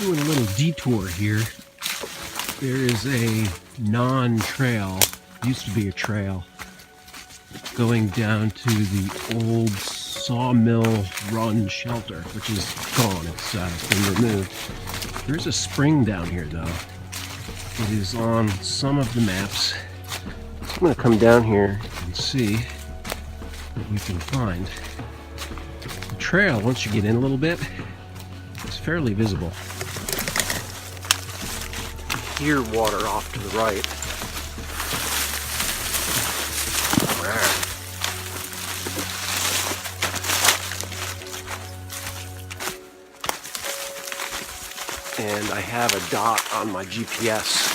Doing a little detour here. There is a non-trail, used to be a trail, going down to the old Sawmill Run Shelter, which is gone. It's been removed. There's a spring down here though. It is on some of the maps. So I'm going to come down here and see what we can find. The trail, once you get in a little bit, is fairly visible. Hear water off to the right. And I have a dot on my GPS,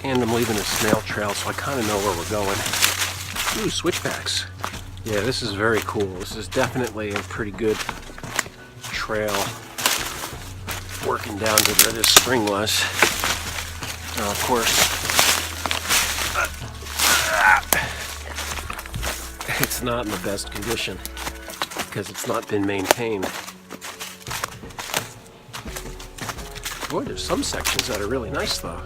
and I'm leaving a snail trail, so I kind of know where we're going. Ooh, switchbacks. Yeah, this is very cool. This is definitely a pretty good trail working down to where this spring was. Now, of course, it's not in the best condition because it's not been maintained. Boy, there's some sections that are really nice though.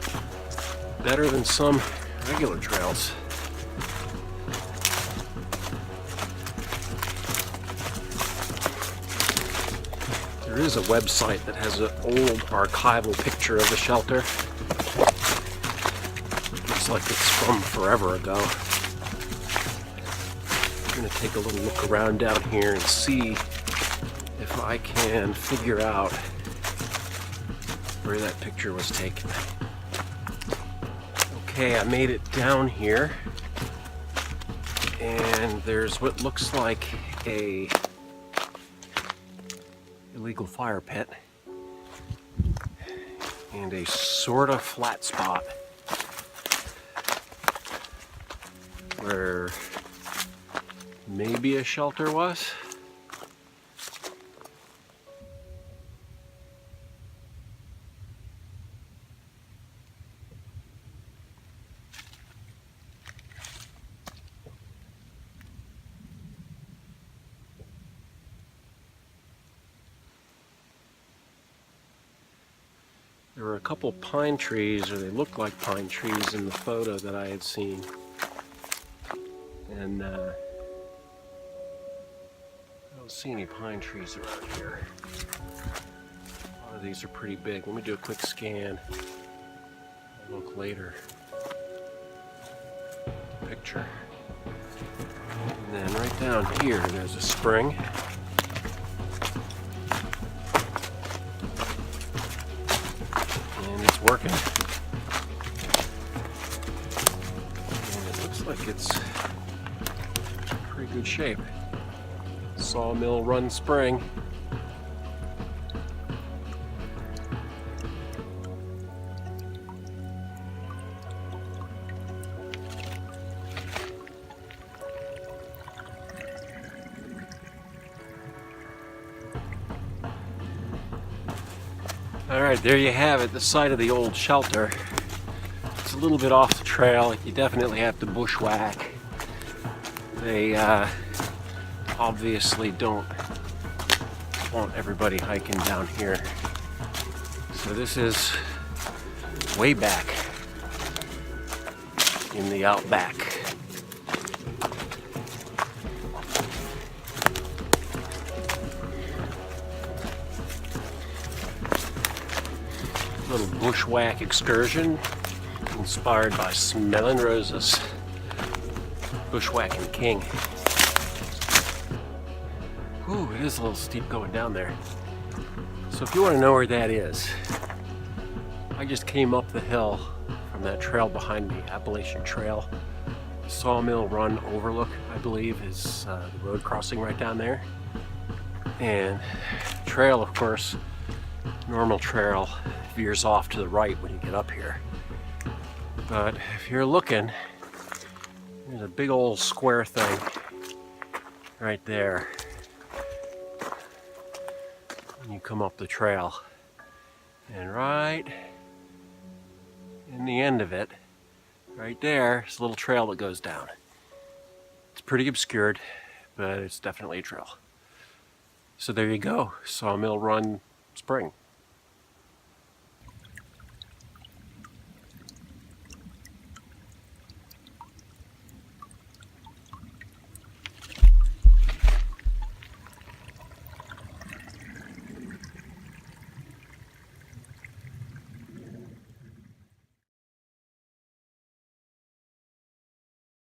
Better than some regular trails. There is a website that has an old archival picture of the shelter. Looks like it's from forever ago. I'm going to take a little look around down here and see if I can figure out where that picture was taken. Okay, I made it down here, and there's what looks like a illegal fire pit and a sort of flat spot where maybe a shelter was. There were a couple pine trees, or they looked like pine trees in the photo that I had seen. And I don't see any pine trees around here. A lot of these are pretty big. Let me do a quick scan. I'll look later. Picture. And then right down here, there's a spring. And it's working. And it looks like it's in pretty good shape. Sawmill Run Spring. Alright, there you have it, the site of the old shelter. It's a little bit off the trail. You definitely have to bushwhack. They obviously don't want everybody hiking down here. So this is way back in the outback. Little bushwhack excursion inspired by smelling roses. Bushwhacking king. Ooh, it is a little steep going down there. So if you want to know where that is, I just came up the hill from that trail behind me, Appalachian Trail. Sawmill Run Overlook, I believe, is the road crossing right down there. And trail, of course, normal trail veers off to the right when you get up here. But if you're looking, there's a big old square thing right there when you come up the trail. And right in the end of it, right there, is a little trail that goes down. It's pretty obscured, but it's definitely a trail. So there you go, Sawmill Run Spring.